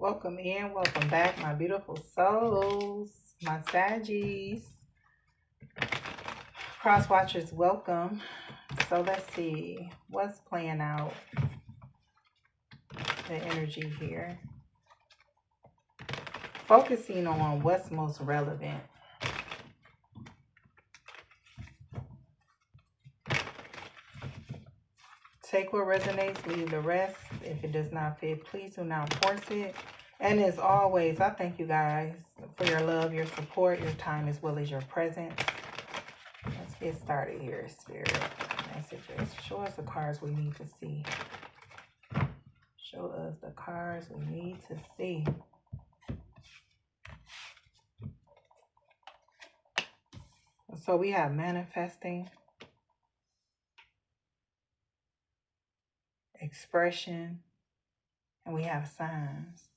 Welcome in, welcome back, my beautiful souls, my Saggies. Cross watchers, welcome. So let's see what's playing out, the energy here. Focusing on what's most relevant. Take what resonates, leave the rest. If it does not fit, please do not force it. And as always, I thank you guys for your love, your support, your time, as well as your presence. Let's get started here, Spirit. Messages. Show us the cards we need to see. Show us the cards we need to see. So we have manifesting, expression, and we have signs.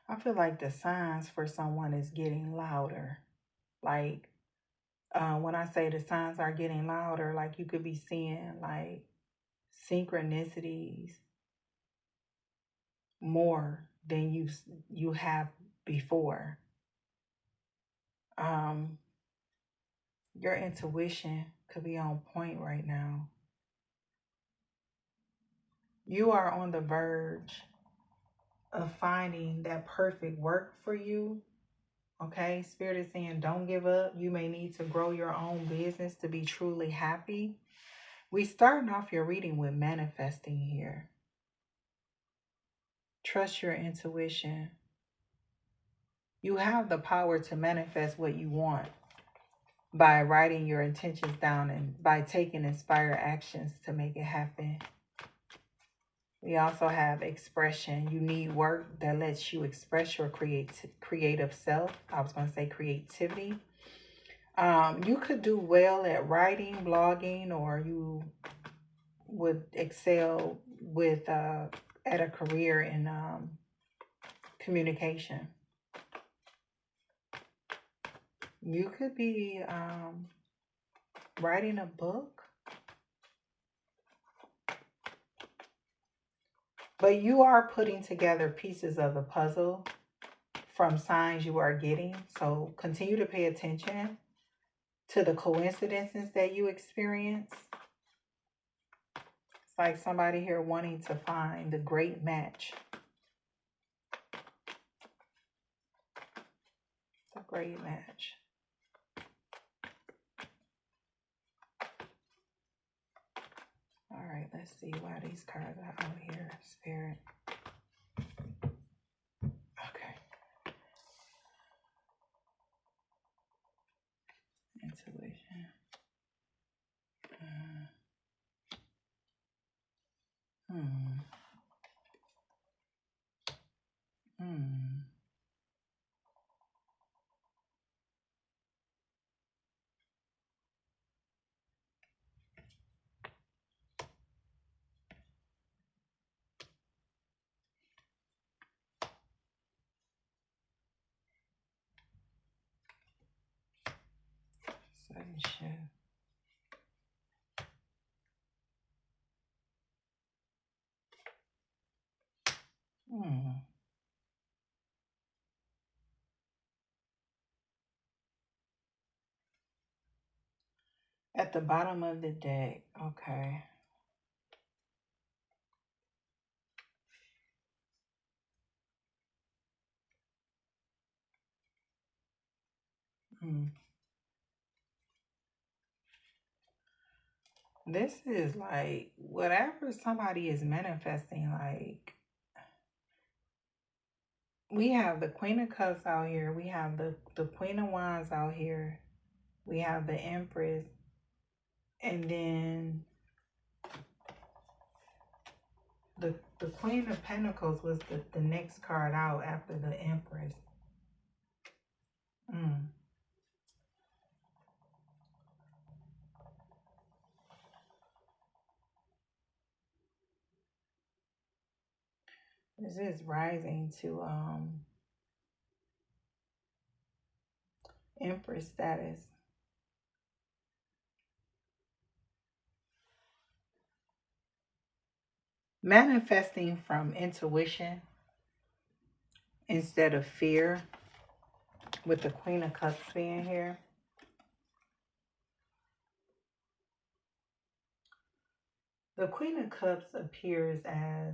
I feel like the signs for someone is getting louder. Like when I say the signs are getting louder, like you could be seeing like synchronicities more than you have before. Your intuition could be on point right now. You are on the verge of finding that perfect work for you. Okay, Spirit is saying don't give up. You may need to grow your own business to be truly happy. We starting off your reading with manifesting here. Trust your intuition. You have the power to manifest what you want by writing your intentions down and by taking inspired actions to make it happen. We also have expression. You need work that lets you express your creative self. I was going to say creativity. You could do well at writing, blogging, or you would excel with at a career in communication. You could be writing a book, but you are putting together pieces of the puzzle from signs you are getting. So continue to pay attention to the coincidences that you experience. It's like somebody here wanting to find the great match. It's a great match. All right, let's see why these cards are out here, Spirit. Okay. Intuition. Sudden shift. At the bottom of the deck, okay. This is like whatever somebody is manifesting, like we have the Queen of Cups out here. We have the Queen of Wands out here. We have the Empress. And then the Queen of Pentacles was the next card out after the Empress. This is rising to Empress status. Manifesting from intuition instead of fear, with the Queen of Cups being here. The Queen of Cups appears as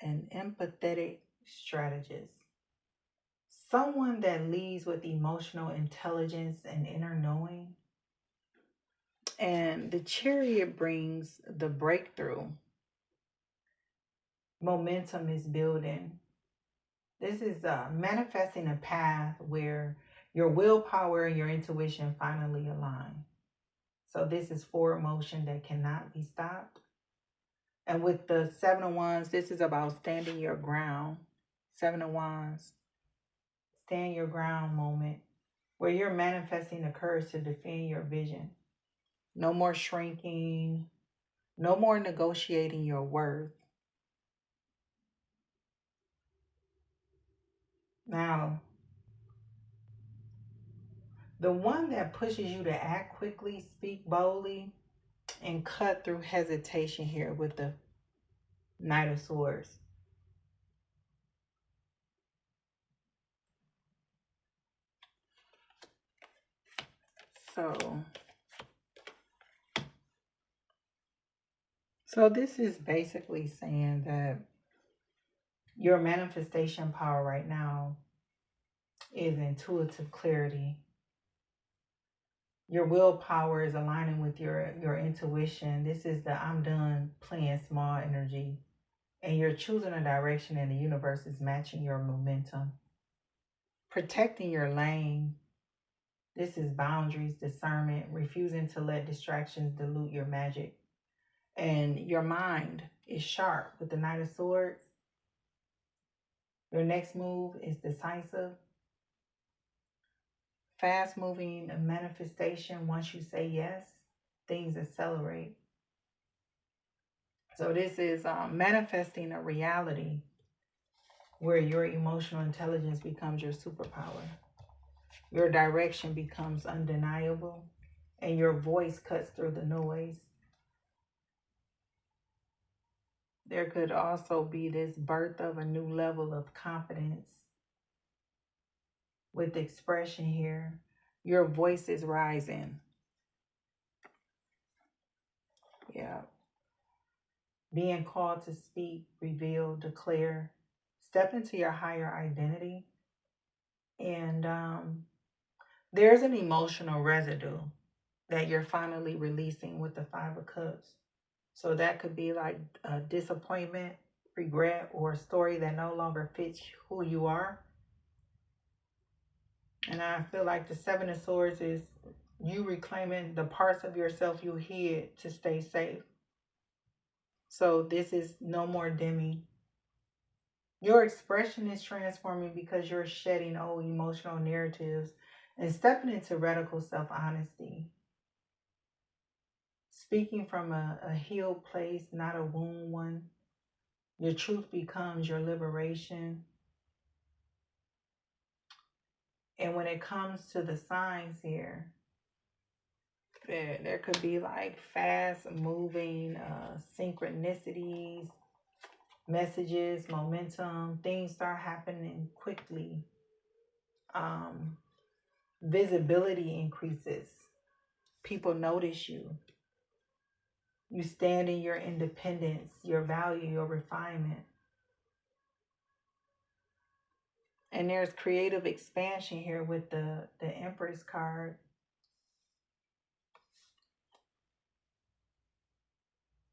an empathetic strategist, someone that leads with emotional intelligence and inner knowing. And the Chariot brings the breakthrough. Momentum is building. This is manifesting a path where your willpower and your intuition finally align. So this is forward motion that cannot be stopped. And with the Seven of Wands, this is about standing your ground. Seven of Wands, stand your ground moment where you're manifesting the courage to defend your vision. No more shrinking, no more negotiating your worth. Now, the one that pushes you to act quickly, speak boldly, and cut through hesitation here with the Knight of Swords. So this is basically saying that your manifestation power right now is intuitive clarity. Your willpower is aligning with your intuition. This is the I'm done playing small energy. And you're choosing a direction and the universe is matching your momentum. Protecting your lane. This is boundaries, discernment, refusing to let distractions dilute your magic. And your mind is sharp with the Knight of Swords. Your next move is decisive. Fast moving manifestation. Once you say yes, things accelerate. So this is manifesting a reality where your emotional intelligence becomes your superpower. Your direction becomes undeniable and your voice cuts through the noise. There could also be this birth of a new level of confidence with expression here. Your voice is rising. Yeah. Being called to speak, reveal, declare, step into your higher identity. And there's an emotional residue that you're finally releasing with the Five of Cups. So that could be like a disappointment, regret, or a story that no longer fits who you are. And I feel like the Seven of Swords is you reclaiming the parts of yourself you hid to stay safe. So this is no more dimming. Your expression is transforming because you're shedding old emotional narratives and stepping into radical self-honesty. Speaking from a healed place, not a wound one. Your truth becomes your liberation. And when it comes to the signs here, there could be like fast moving synchronicities, messages, momentum, things start happening quickly. Visibility increases. People notice you. You stand in your independence, your value, your refinement. And there's creative expansion here with the Empress card.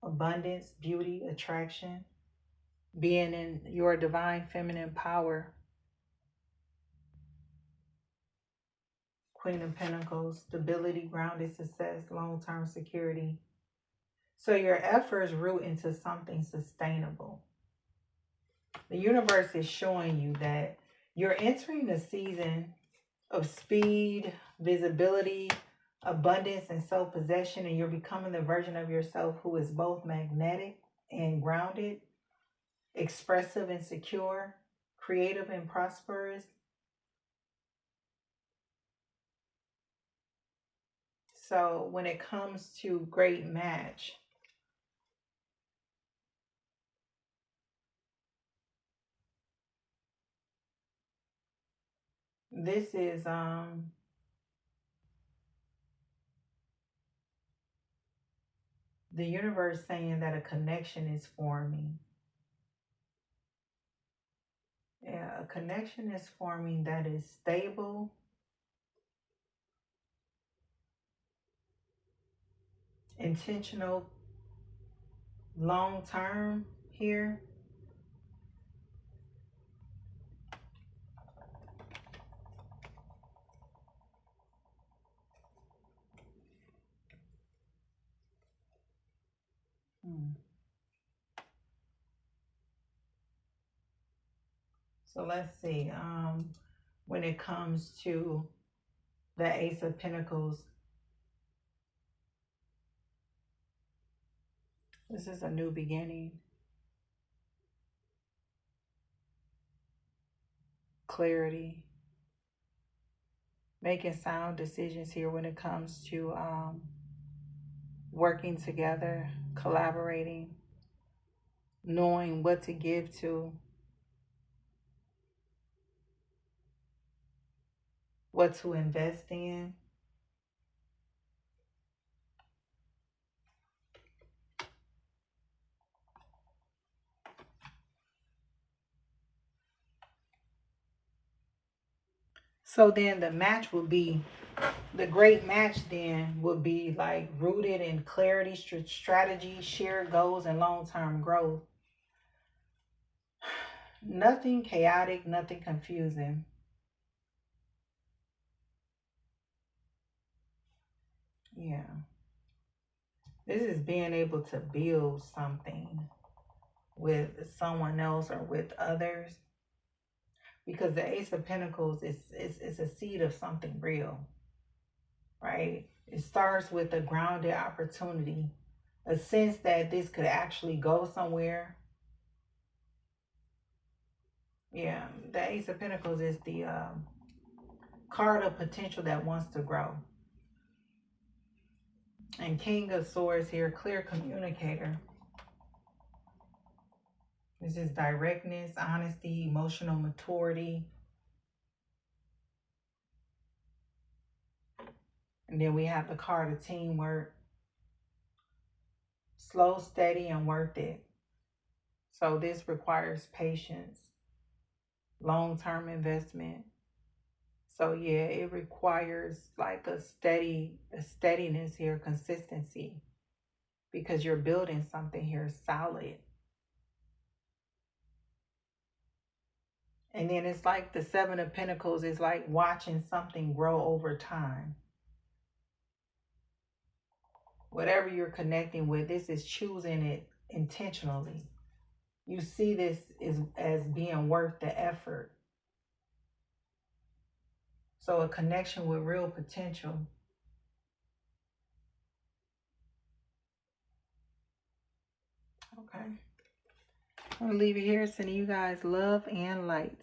Abundance, beauty, attraction. Being in your divine feminine power. Queen of Pentacles, stability, grounded success, long-term security. So your efforts root into something sustainable. The universe is showing you that you're entering a season of speed, visibility, abundance, and self-possession, and you're becoming the version of yourself who is both magnetic and grounded, expressive and secure, creative and prosperous. So when it comes to great match, This is the universe saying that a connection is forming. Yeah, a connection is forming that is stable, intentional, long term here. Hmm. So let's see. When it comes to the Ace of Pentacles, this is a new beginning, clarity, making sound decisions here when it comes to working together, collaborating, knowing what to give to, what to invest in. So then the match would be, the great match then would be like rooted in clarity, strategy, shared goals, and long-term growth. Nothing chaotic, nothing confusing. Yeah. This is being able to build something with someone else or with others. Because the Ace of Pentacles is a seed of something real, right? It starts with a grounded opportunity, a sense that this could actually go somewhere. Yeah, the Ace of Pentacles is the card of potential that wants to grow. And King of Swords here, clear communicator. This is directness, honesty, emotional maturity. And then we have the card of teamwork. Slow, steady, and worth it. So this requires patience, long-term investment. So yeah, it requires like a steadiness here, consistency, because you're building something here solid. And then it's like the Seven of Pentacles is like watching something grow over time. Whatever you're connecting with, this is choosing it intentionally. You see this as being worth the effort. So a connection with real potential. Okay. I'm going to leave it here, sending you guys love and light.